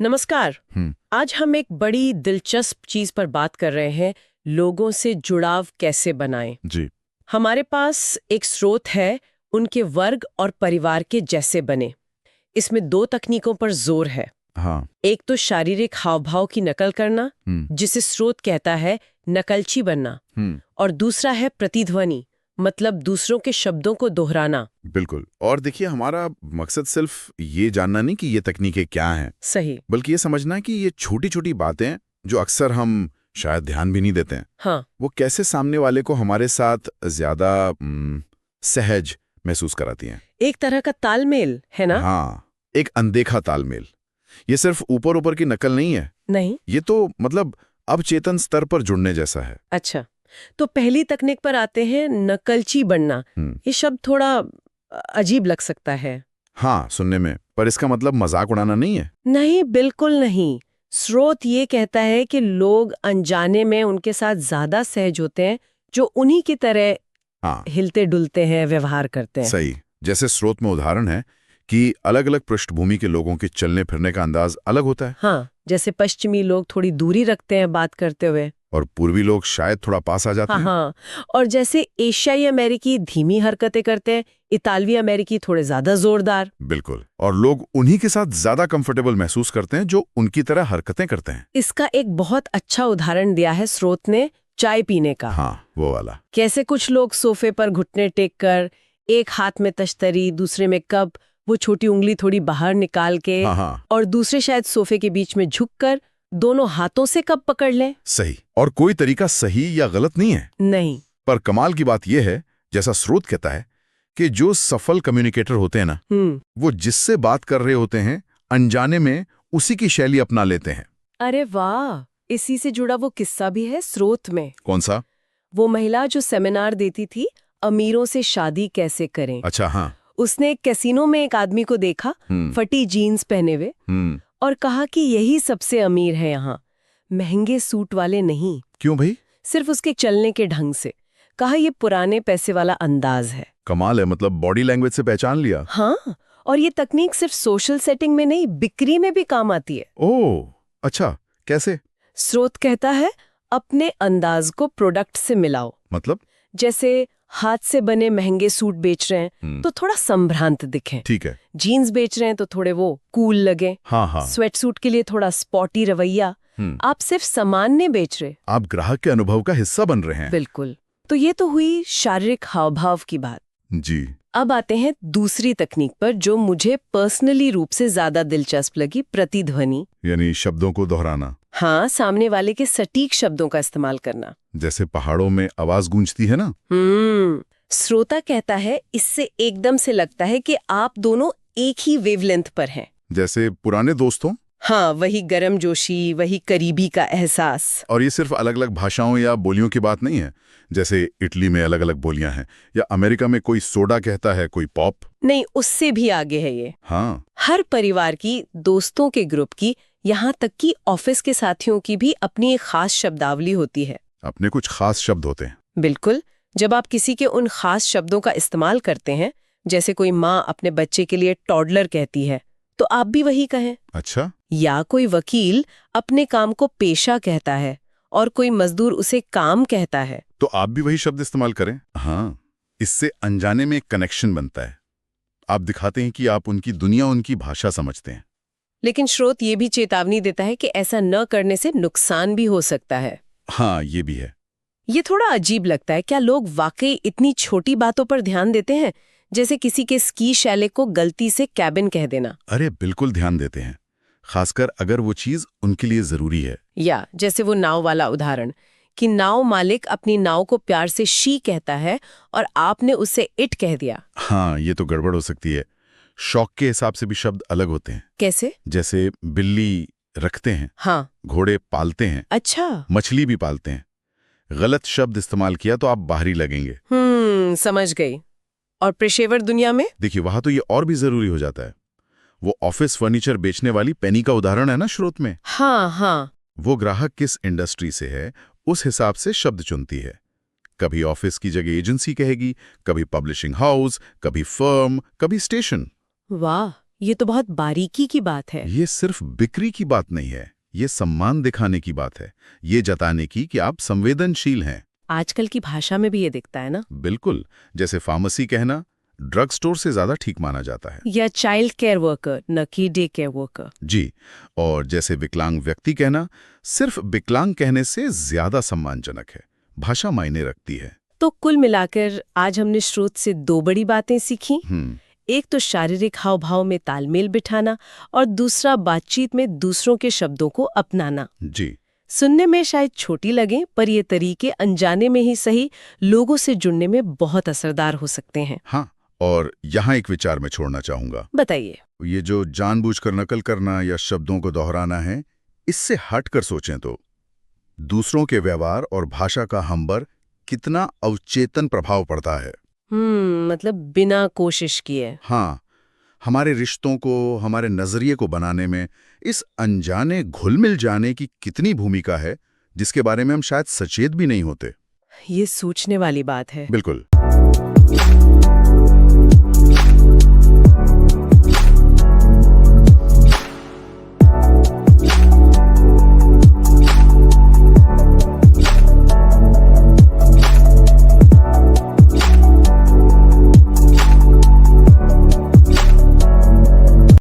नमस्कार। हम्म। आज हम एक बड़ी दिलचस्प चीज पर बात कर रहे हैं, लोगों से जुड़ाव कैसे बनाएं। जी। हमारे पास एक स्रोत है, उनके वर्ग और परिवार के जैसे बने। इसमें दो तकनीकों पर जोर है। हाँ। एक तो शारीरिक हाव भाव की नकल करना, हम्म। जिसे स्रोत कहता है नकलची बनना, हम्म। और दूसरा है प्रतिध्वनि, मतलब दूसरों के शब्दों को दोहराना। बिल्कुल। और देखिए, हमारा मकसद सिर्फ ये जानना नहीं कि ये तकनीकें क्या हैं, सही। बल्कि ये समझना कि ये छोटी छोटी बातें जो अक्सर हम शायद ध्यान भी नहीं देते हैं, हाँ। वो कैसे सामने वाले को हमारे साथ ज्यादा सहज महसूस कराती हैं। एक तरह का तालमेल है ना। हाँ, एक अनदेखा तालमेल। ये सिर्फ ऊपर ऊपर की नकल नहीं है, नहीं। ये तो मतलब अवचेतन स्तर पर जुड़ने जैसा है। अच्छा, तो पहली तकनीक पर आते हैं, नकलची बनना। हम्म। ये शब्द थोड़ा अजीब लग सकता है। हाँ, सुनने में, पर इसका मतलब मजाक उड़ाना नहीं है। नहीं, बिल्कुल नहीं। स्रोत ये कहता है कि लोग अनजाने में उनके साथ ज्यादा सहज होते हैं, जो उन्हीं की तरह हाँ, हिलते डुलते हैं, व्यवहार करते हैं। सही। जैसे स्रोत में उदाहरण है कि अलग अलग पृष्ठभूमि के लोगों के चलने फिरने का अंदाज अलग होता है, हाँ, जैसे पश्चिमी लोग थोड़ी दूरी रखते हैं बात करते हुए। और पूर्वी लोग शायद थोड़ा पास आ जाते हाँ हैं। हाँ। और जैसे एशियाई अमेरिकी धीमी हरकतें करते हैं, इतालवी अमेरिकी थोड़े ज्यादा जोरदार। बिल्कुल। और लोग उन्हीं के साथ ज्यादा कंफर्टेबल महसूस करते हैं जो उनकी तरह हरकतें करते हैं। इसका एक बहुत अच्छा उदाहरण दिया है स्रोत ने, चाय पीने का। हाँ, वो वाला। कैसे कुछ लोग सोफे पर घुटने टेक कर, एक हाथ में तश्तरी, दूसरे में कप, वो छोटी उंगली थोड़ी बाहर निकाल के, हाँ हाँ, और दूसरे शायद सोफे के बीच में झुककर दोनों हाथों से कप पकड़ लें। सही। और कोई तरीका सही या गलत नहीं है, नहीं। पर कमाल की बात यह है, जैसा स्रोत कहता है, कि जो सफल कम्युनिकेटर होते हैं ना, वो जिससे बात कर रहे होते हैं अनजाने में उसी की शैली अपना लेते हैं। अरे वाह, इसी से जुड़ा वो किस्सा भी है स्रोत में। कौन सा? वो महिला जो सेमिनार देती थी, अमीरों से शादी कैसे करें। अच्छा, हाँ। उसने एक कैसीनो में एक आदमी को देखा, फटी जीन्स पहने हुए, और कहा कि यही सबसे अमीर है यहाँ, महंगे सूट वाले नहीं। क्यों भाई? सिर्फ उसके चलने के ढंग से। कहा ये पुराने पैसे वाला अंदाज है। कमाल है, मतलब बॉडी लैंग्वेज से पहचान लिया। हाँ, और ये तकनीक सिर्फ सोशल सेटिंग में नहीं, बिक्री में भी काम आती है। ओह, अच्छा, कैसे? स्रोत कहता है, अपने अंदाज को प्रोडक्ट से मिलाओ। मतलब? जैसे हाथ से बने महंगे सूट बेच रहे हैं तो थोड़ा संभ्रांत दिखें। ठीक है। जीन्स बेच रहे हैं तो थोड़े वो कूल लगे। हाँ हाँ। स्वेट सूट के लिए थोड़ा स्पॉटी रवैया। आप सिर्फ सामान नहीं बेच रहे, आप ग्राहक के अनुभव का हिस्सा बन रहे हैं। बिल्कुल। तो ये तो हुई शारीरिक हाव भाव की बात। जी। अब आते हैं दूसरी तकनीक पर, जो मुझे पर्सनली रूप से ज्यादा दिलचस्प लगी, प्रतिध्वनि। यानी शब्दों को दोहराना। हाँ, सामने वाले के सटीक शब्दों का इस्तेमाल करना। जैसे पहाड़ों में आवाज गूंजती है ना। श्रोता कहता है, इससे एकदम से लगता है कि आप दोनों एक ही वेवलेंथ पर हैं। जैसे पुराने दोस्तों। हाँ, वही गर्मजोशी, वही करीबी का एहसास। और ये सिर्फ अलग अलग भाषाओं या बोलियों की बात नहीं है। जैसे इटली में अलग अलग बोलियां हैं, या अमेरिका में कोई सोडा कहता है, कोई पॉप। नहीं, उससे भी आगे है ये। हाँ। हर परिवार की, दोस्तों के ग्रुप की, यहाँ तक कि ऑफिस के साथियों की भी अपनी एक खास शब्दावली होती है। अपने कुछ खास शब्द होते हैं। बिल्कुल। जब आप किसी के उन खास शब्दों का इस्तेमाल करते हैं, जैसे कोई माँ अपने बच्चे के लिए टॉडलर कहती है, तो आप भी वही कहें। अच्छा। या कोई वकील अपने काम को पेशा कहता है और कोई मजदूर उसे काम कहता है, तो आप भी वही शब्द इस्तेमाल करें। हाँ, इससे अनजाने में एक कनेक्शन बनता है। आप दिखाते हैं कि आप उनकी दुनिया, उनकी भाषा समझते हैं। लेकिन स्रोत ये भी चेतावनी देता है कि ऐसा न करने से नुकसान भी हो सकता है। हाँ, ये भी है। ये थोड़ा अजीब लगता है। क्या लोग वाकई इतनी छोटी बातों पर ध्यान देते हैं, जैसे किसी के स्की शैले को गलती से कैबिन कह देना? अरे बिल्कुल ध्यान देते हैं, खासकर अगर वो चीज उनके लिए जरूरी है। या जैसे वो नाव वाला उदाहरण, कि नाव मालिक अपनी नाव को प्यार से शी कहता है और आपने उसे इट कह दिया। हाँ, ये तो गड़बड़ हो सकती है। शौक के हिसाब से भी शब्द अलग होते हैं। कैसे? जैसे बिल्ली रखते हैं, हाँ। घोड़े पालते हैं, अच्छा। मछली भी पालते हैं। गलत शब्द इस्तेमाल किया तो आप बाहरी लगेंगे। समझ गई। और पेशेवर दुनिया में? देखिए, वहां तो ये और भी जरूरी हो जाता है। वो ऑफिस फर्नीचर बेचने वाली पेनी का उदाहरण है ना स्रोत में। हाँ हाँ। वो ग्राहक किस इंडस्ट्री से है, उस हिसाब से शब्द चुनती है। कभी ऑफिस की जगह एजेंसी कहेगी, कभी पब्लिशिंग हाउस, कभी फर्म, कभी स्टेशन। वाह, ये तो बहुत बारीकी की बात है। ये सिर्फ बिक्री की बात नहीं है, ये सम्मान दिखाने की बात है, ये जताने की कि आप संवेदनशील हैं। आजकल की भाषा में भी ये दिखता है ना। बिल्कुल, जैसे फार्मेसी कहना ड्रग स्टोर से ज्यादा ठीक माना जाता है। या चाइल्ड केयर वर्कर न कि डे केयर वर्कर। जी, और जैसे विकलांग व्यक्ति कहना सिर्फ विकलांग कहने से ज्यादा सम्मानजनक है। भाषा मायने रखती है। तो कुल मिलाकर आज हमने स्रोत से 2 बड़ी बातें सीखी। एक तो शारीरिक हाव भाव में तालमेल बिठाना और दूसरा बातचीत में दूसरों के शब्दों को अपनाना। जी, सुनने में शायद छोटी लगे, पर ये तरीके अनजाने में ही सही लोगों से जुड़ने में बहुत असरदार हो सकते हैं। हाँ, और यहाँ एक विचार मैं छोड़ना चाहूंगा। बताइए। ये जो जानबूझकर नकल करना या शब्दों को दोहराना है, इससे हटकर सोचें तो दूसरों के व्यवहार और भाषा का हम पर कितना अवचेतन प्रभाव पड़ता है। मतलब बिना कोशिश किए। हाँ, हमारे रिश्तों को, हमारे नजरिए को बनाने में इस अनजाने घुल मिल जाने की कितनी भूमिका है, जिसके बारे में हम शायद सचेत भी नहीं होते। ये सोचने वाली बात है। बिल्कुल।